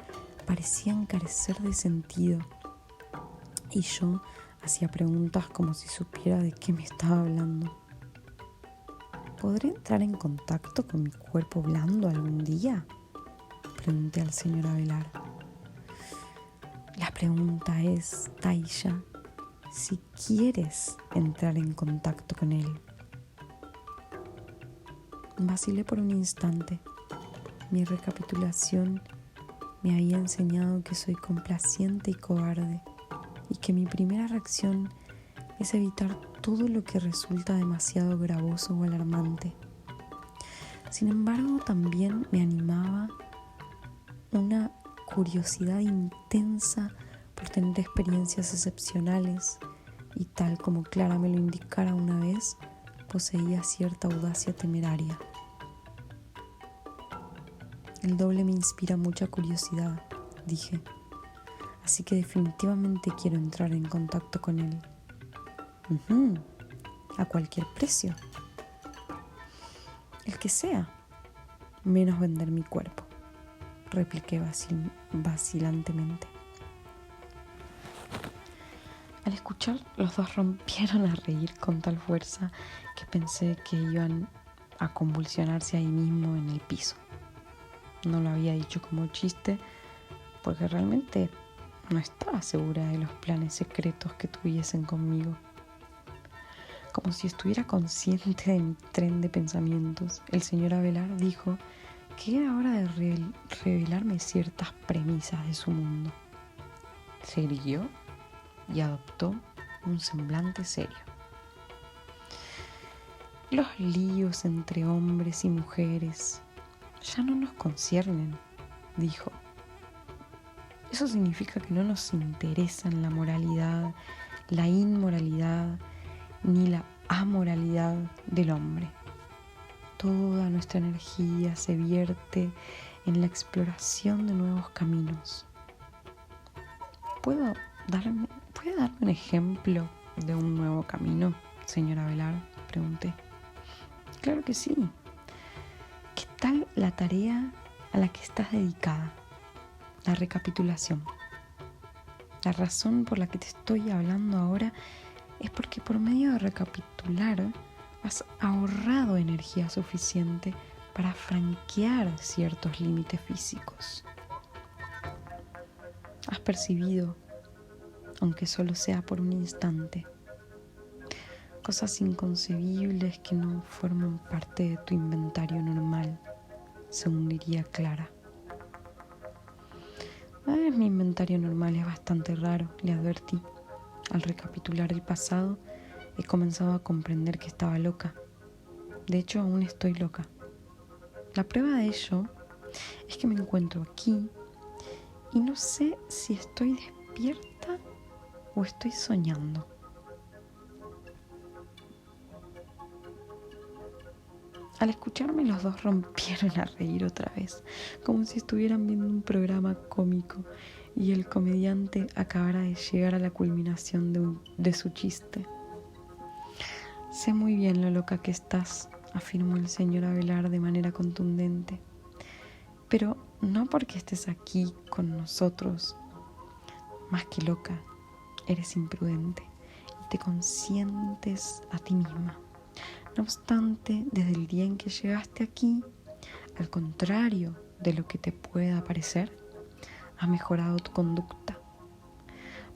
parecían carecer de sentido. Y yo hacía preguntas como si supiera de qué me estaba hablando. ¿Podré entrar en contacto con mi cuerpo blando algún día?, pregunté al señor Abelard. La pregunta es, Taisha, si quieres entrar en contacto con él. Vacilé por un instante. Mi recapitulación me había enseñado que soy complaciente y cobarde y que mi primera reacción es evitar todo lo que resulta demasiado gravoso o alarmante. Sin embargo, también me animaba una curiosidad intensa por tener experiencias excepcionales y, tal como Clara me lo indicara una vez, poseía cierta audacia temeraria. El doble me inspira mucha curiosidad, dije, así que definitivamente quiero entrar en contacto con él. A cualquier precio. El que sea, menos vender mi cuerpo, repliqué vacilantemente. Al escuchar, los dos rompieron a reír con tal fuerza que pensé que iban a convulsionarse ahí mismo en el piso. No lo había dicho como chiste, porque realmente no estaba segura de los planes secretos que tuviesen conmigo. Como si estuviera consciente de mi tren de pensamientos, el señor Abelard dijo que era hora de revelarme ciertas premisas de su mundo. Se irguió y adoptó un semblante serio. Los líos entre hombres y mujeres ya no nos conciernen, dijo. Eso significa que no nos interesan la moralidad, la inmoralidad ni la amoralidad del hombre. Toda nuestra energía se vierte en la exploración de nuevos caminos. ¿Puede darme un ejemplo de un nuevo camino, señora Abelard?, pregunté. Claro que sí. ¿Qué tal la tarea a la que estás dedicada? La recapitulación. La razón por la que te estoy hablando ahora es porque por medio de recapitular has ahorrado energía suficiente para franquear ciertos límites físicos. Has percibido, aunque solo sea por un instante, cosas inconcebibles que no forman parte de tu inventario normal, según diría Clara. Mi inventario normal es bastante raro, le advertí. Al recapitular el pasado, he comenzado a comprender que estaba loca. De hecho, aún estoy loca. La prueba de ello es que me encuentro aquí y no sé si estoy despierta o estoy soñando. Al escucharme, los dos rompieron a reír otra vez, como si estuvieran viendo un programa cómico y el comediante acabara de llegar a la culminación de su chiste. Sé muy bien lo loca que estás, afirmó el señor Abelard de manera contundente, pero no porque estés aquí con nosotros. Más que loca, eres imprudente y te consientes a ti misma. No obstante, desde el día en que llegaste aquí, al contrario de lo que te pueda parecer, has mejorado tu conducta.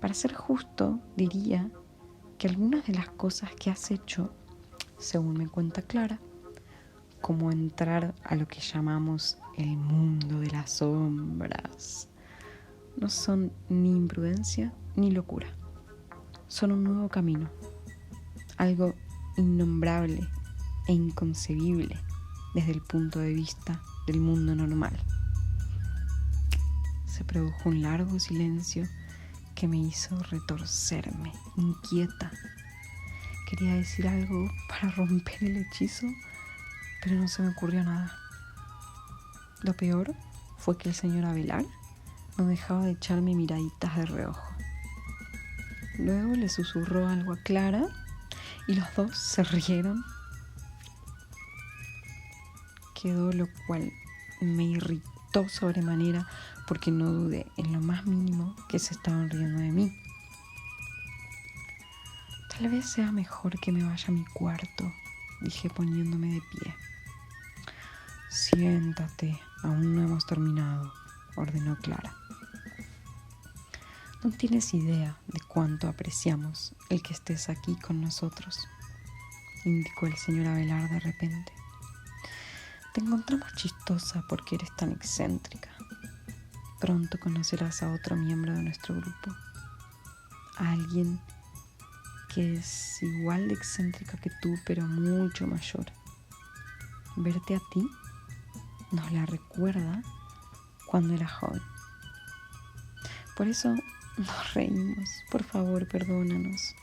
Para ser justo, diría que algunas de las cosas que has hecho, según me cuenta Clara, como entrar a lo que llamamos el mundo de las sombras, no son ni imprudencia ni locura. Son un nuevo camino, algo innombrable e inconcebible desde el punto de vista del mundo normal. Se produjo un largo silencio que me hizo retorcerme, inquieta. Quería decir algo para romper el hechizo, pero no se me ocurrió nada. Lo peor fue que el señor Abelard no dejaba de echarme miraditas de reojo. Luego le susurró algo a Clara y los dos se rieron. Quedó, lo cual me irritó sobremanera porque no dudé en lo más mínimo que se estaban riendo de mí. Tal vez sea mejor que me vaya a mi cuarto, dije poniéndome de pie. Siéntate, aún no hemos terminado, ordenó Clara. No tienes idea de cuánto apreciamos el que estés aquí con nosotros, indicó el señor Abelard de repente. Te encontramos chistosa porque eres tan excéntrica. Pronto conocerás a otro miembro de nuestro grupo, a alguien que es igual de excéntrica que tú, pero mucho mayor. Verte a ti nos la recuerda cuando era joven. Por eso nos reímos. Por favor, perdónanos.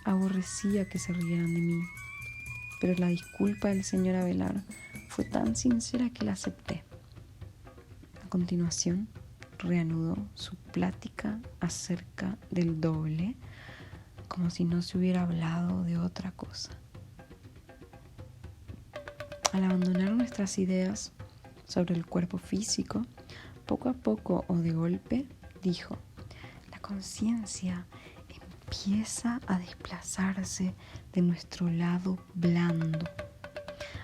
Aborrecía que se rieran de mí, pero la disculpa del señor Avelar fue tan sincera que la acepté. A continuación, reanudó su plática acerca del doble, como si no se hubiera hablado de otra cosa. Al abandonar nuestras ideas sobre el cuerpo físico, poco a poco o de golpe, dijo: la conciencia empieza a desplazarse de nuestro lado blando.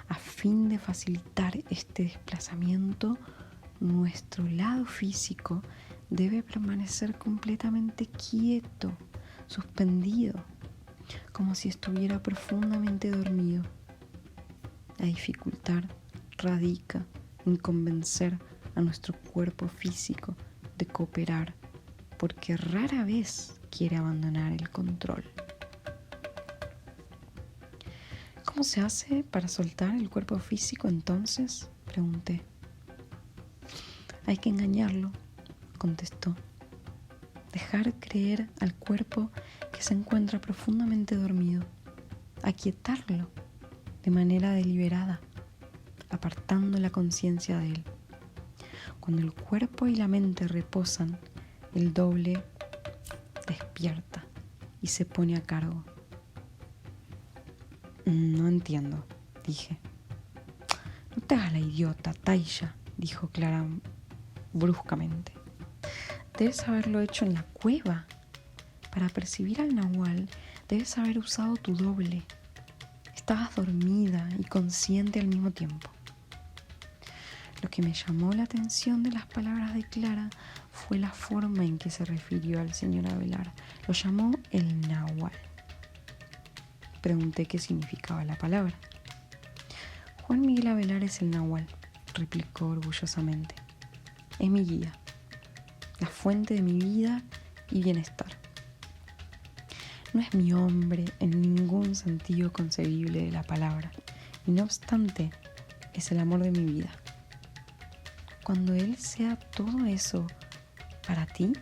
A fin de facilitar este desplazamiento, nuestro lado físico debe permanecer completamente quieto, suspendido, como si estuviera profundamente dormido. La dificultad radica en convencer a nuestro cuerpo físico de cooperar, porque rara vez quiere abandonar el control. ¿Cómo se hace para soltar el cuerpo físico entonces?, pregunté. Hay que engañarlo, contestó. Dejar creer al cuerpo que se encuentra profundamente dormido. Aquietarlo de manera deliberada, apartando la conciencia de él. Cuando el cuerpo y la mente reposan, el doble despierta y se pone a cargo. No entiendo, dije. No te hagas la idiota, Taisha, dijo Clara bruscamente. Debes haberlo hecho en la cueva. Para percibir al nahual, debes haber usado tu doble. Estabas dormida y consciente al mismo tiempo. Lo que me llamó la atención de las palabras de Clara fue la forma en que se refirió al señor Avelar. Lo llamó el nahual. Pregunté qué significaba la palabra. Juan Miguel Avelar es el nahual, replicó orgullosamente. Es mi guía, la fuente de mi vida y bienestar. No es mi hombre en ningún sentido concebible de la palabra, y no obstante, es el amor de mi vida. Cuando él sea todo eso para ti,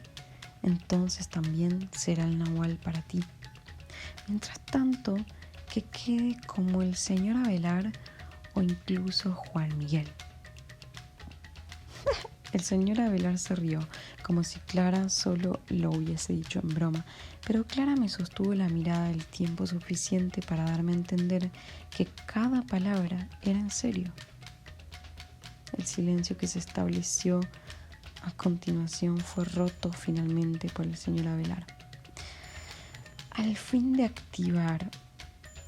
entonces también será el nahual para ti. Mientras tanto, que quede como el señor Avelar o incluso Juan Miguel. El señor Avelar se rió, como si Clara solo lo hubiese dicho en broma, pero Clara me sostuvo la mirada el tiempo suficiente para darme a entender que cada palabra era en serio. El silencio que se estableció a continuación fue roto finalmente por el señor Avelar. Al fin de activar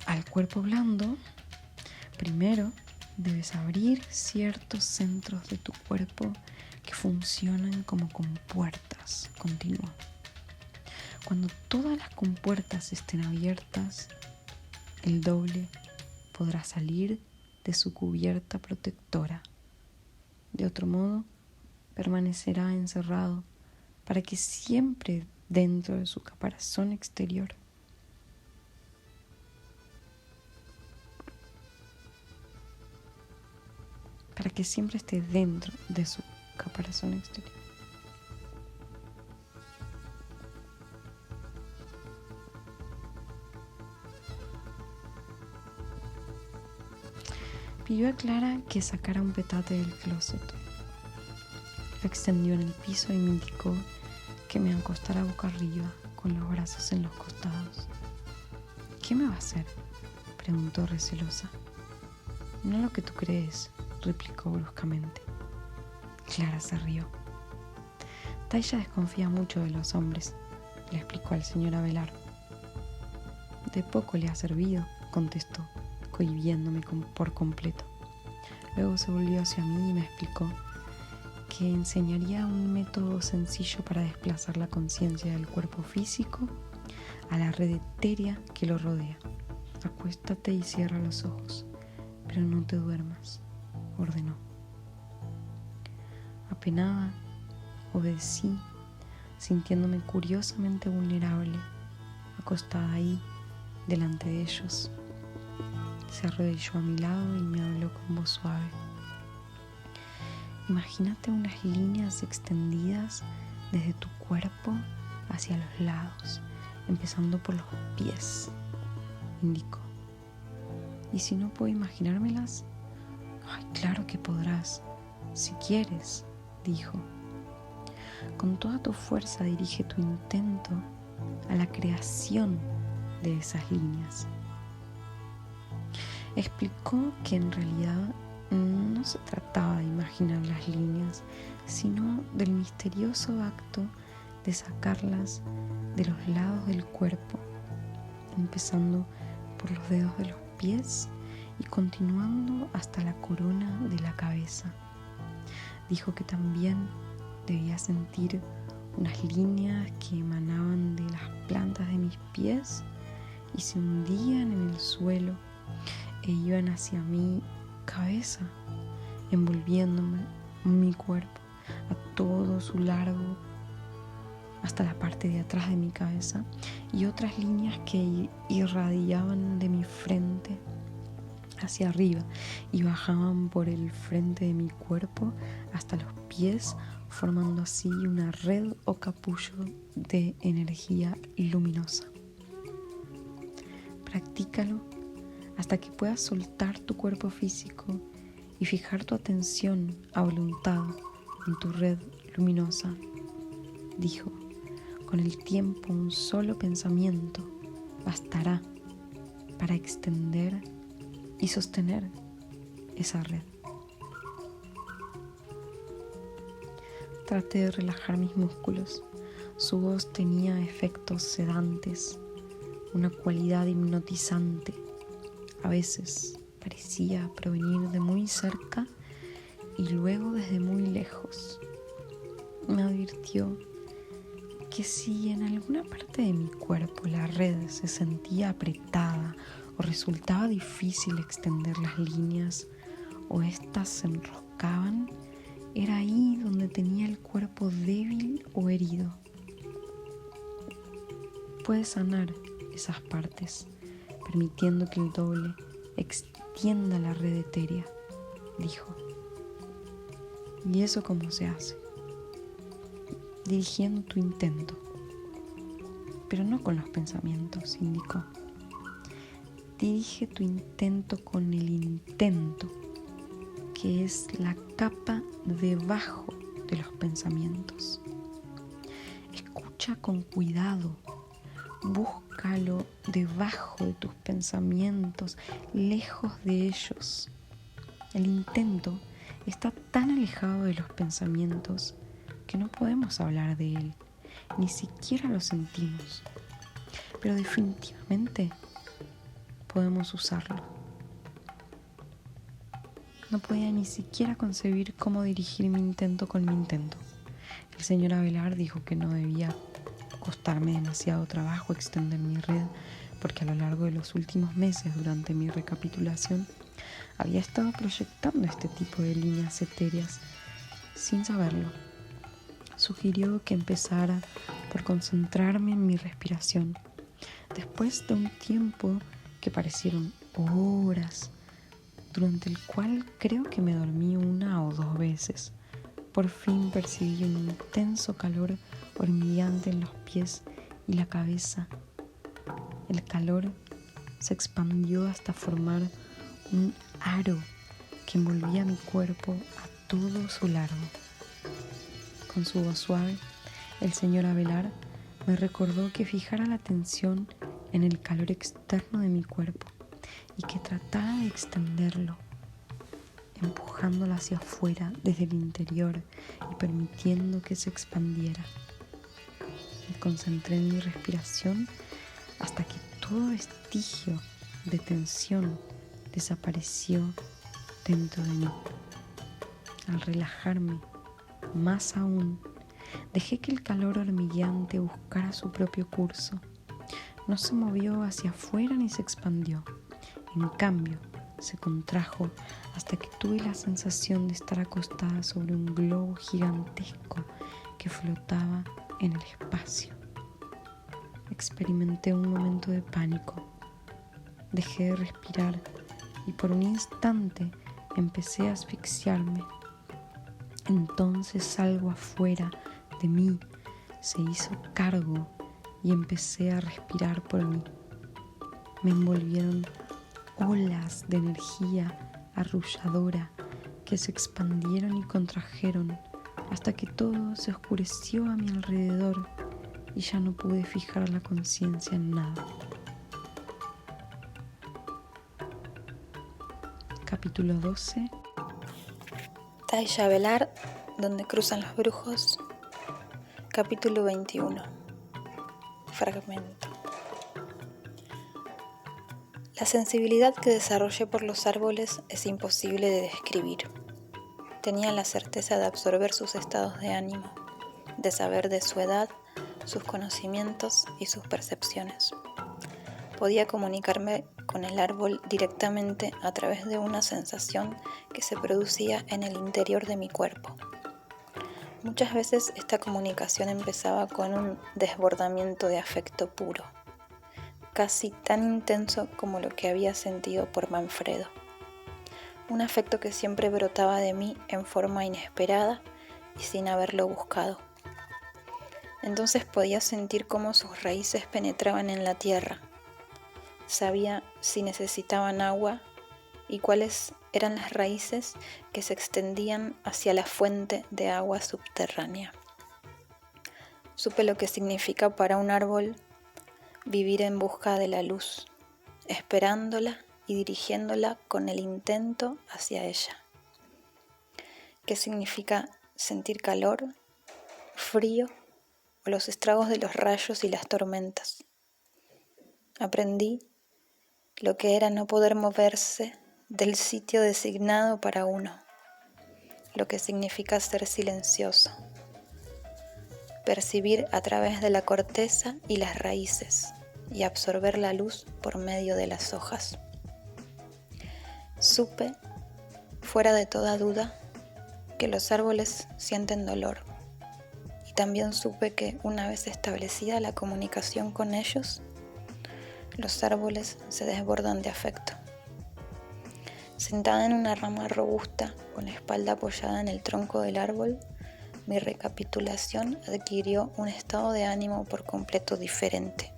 al cuerpo blando, primero debes abrir ciertos centros de tu cuerpo que funcionan como compuertas, continuó. Cuando todas las compuertas estén abiertas, el doble podrá salir de su cubierta protectora. De otro modo, permanecerá encerrado para que siempre dentro de su caparazón exterior. Para que siempre esté dentro de su caparazón exterior. Pidió a Clara que sacara un petate del closet. Lo extendió en el piso y me indicó que me acostara boca arriba, con los brazos en los costados. ¿Qué me va a hacer?, preguntó recelosa. No lo que tú crees, replicó bruscamente. Clara se rió. Taisha desconfía mucho de los hombres, le explicó al señor Avelar. De poco le ha servido, contestó, cohibiéndome por completo. Luego se volvió hacia mí y me explicó que enseñaría un método sencillo para desplazar la conciencia del cuerpo físico a la red etérea que lo rodea. Acuéstate y cierra los ojos, pero no te duermas, ordenó. Apenada, obedecí, sintiéndome curiosamente vulnerable, acostada ahí, delante de ellos. Se arrodilló a mi lado y me habló con voz suave. Imagínate unas líneas extendidas desde tu cuerpo hacia los lados, empezando por los pies, indicó. ¿Y si no puedo imaginármelas? Ay, claro que podrás, si quieres, dijo. Con toda tu fuerza dirige tu intento a la creación de esas líneas. Explicó que en realidad no se trataba de imaginar las líneas, sino del misterioso acto de sacarlas de los lados del cuerpo, empezando por los dedos de los pies y continuando hasta la corona de la cabeza. Dijo que también debía sentir unas líneas que emanaban de las plantas de mis pies y se hundían en el suelo e iban hacia mi cabeza, envolviéndome mi cuerpo a todo su largo hasta la parte de atrás de mi cabeza, y otras líneas que irradiaban de mi frente hacia arriba y bajaban por el frente de mi cuerpo hasta los pies, formando así una red o capullo de energía luminosa. Practícalo hasta que puedas soltar tu cuerpo físico y fijar tu atención a voluntad en tu red luminosa, dijo. Con el tiempo, un solo pensamiento bastará para extender y sostener esa red. Traté de relajar mis músculos. Su voz tenía efectos sedantes, una cualidad hipnotizante. A veces parecía provenir de muy cerca y luego desde muy lejos. Me advirtió que si en alguna parte de mi cuerpo la red se sentía apretada o resultaba difícil extender las líneas o éstas se enroscaban, era ahí donde tenía el cuerpo débil o herido. Puedes sanar esas partes, permitiendo que el doble extienda la red etérea, dijo. ¿Y eso cómo se hace? Dirigiendo tu intento, pero no con los pensamientos, indicó. Dirige tu intento con el intento, que es la capa debajo de los pensamientos. Escucha con cuidado, búscalo debajo de tus pensamientos, lejos de ellos. El intento está tan alejado de los pensamientos que no podemos hablar de él, ni siquiera lo sentimos, pero definitivamente podemos usarlo. No podía ni siquiera concebir cómo dirigir mi intento con mi intento. El señor Abelard dijo que no debía costarme demasiado trabajo extender mi red, porque a lo largo de los últimos meses, durante mi recapitulación, había estado proyectando este tipo de líneas etéreas sin saberlo. Sugirió que empezara por concentrarme en mi respiración. Después de un tiempo que parecieron horas, durante el cual creo que me dormí 1 o 2 veces, por fin percibí un intenso calor hormigueante en los pies y la cabeza. El calor se expandió hasta formar un aro que envolvía mi cuerpo a todo su largo. Con su voz suave, el señor Abelard me recordó que fijara la atención en el calor externo de mi cuerpo y que tratara de extenderlo, empujándolo hacia afuera desde el interior y permitiendo que se expandiera. Me concentré en mi respiración hasta que todo vestigio de tensión desapareció dentro de mí. Al relajarme más aún, dejé que el calor hormigueante buscara su propio curso. No se movió hacia afuera ni se expandió. En cambio, se contrajo hasta que tuve la sensación de estar acostada sobre un globo gigantesco que flotaba en el espacio. Experimenté un momento de pánico. Dejé de respirar y por un instante empecé a asfixiarme. Entonces algo afuera de mí se hizo cargo y empecé a respirar por mí. Me envolvieron olas de energía arrulladora que se expandieron y contrajeron hasta que todo se oscureció a mi alrededor y ya no pude fijar la conciencia en nada. Capítulo 12. Tailla Velar, donde cruzan los brujos. Capítulo 21. Fragmento. La sensibilidad que desarrollé por los árboles es imposible de describir. Tenía la certeza de absorber sus estados de ánimo, de saber de su edad, sus conocimientos y sus percepciones. Podía comunicarme con el árbol directamente a través de una sensación que se producía en el interior de mi cuerpo. Muchas veces esta comunicación empezaba con un desbordamiento de afecto puro, casi tan intenso como lo que había sentido por Manfredo. Un afecto que siempre brotaba de mí en forma inesperada y sin haberlo buscado. Entonces podía sentir cómo sus raíces penetraban en la tierra. Sabía si necesitaban agua y cuáles eran las raíces que se extendían hacia la fuente de agua subterránea. Supe lo que significa para un árbol vivir en busca de la luz, esperándola y dirigiéndola con el intento hacia ella. ¿Qué significa sentir calor, frío o los estragos de los rayos y las tormentas? Aprendí lo que era no poder moverse del sitio designado para uno, lo que significa ser silencioso, percibir a través de la corteza y las raíces y absorber la luz por medio de las hojas. Supe, fuera de toda duda, que los árboles sienten dolor, y también supe que una vez establecida la comunicación con ellos, los árboles se desbordan de afecto. Sentada en una rama robusta, con la espalda apoyada en el tronco del árbol, mi recapitulación adquirió un estado de ánimo por completo diferente.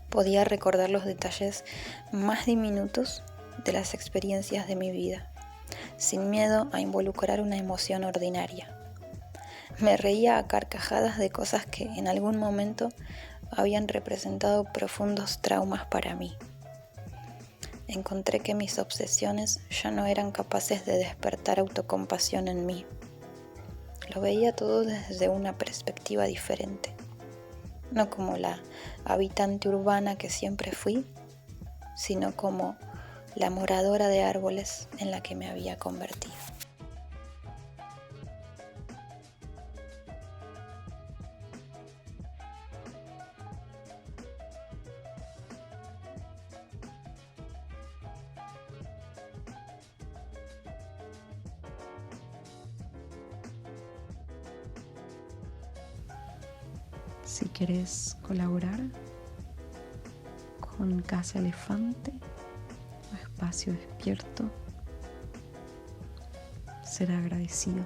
Podía recordar los detalles más diminutos de las experiencias de mi vida, sin miedo a involucrar una emoción ordinaria. Me reía a carcajadas de cosas que en algún momento habían representado profundos traumas para mí. Encontré que mis obsesiones ya no eran capaces de despertar autocompasión en mí. Lo veía todo desde una perspectiva diferente, no como la habitante urbana que siempre fui, sino como la moradora de árboles en la que me había convertido. Si querés colaborar con Casa Elefante o Espacio Despierto, será agradecido.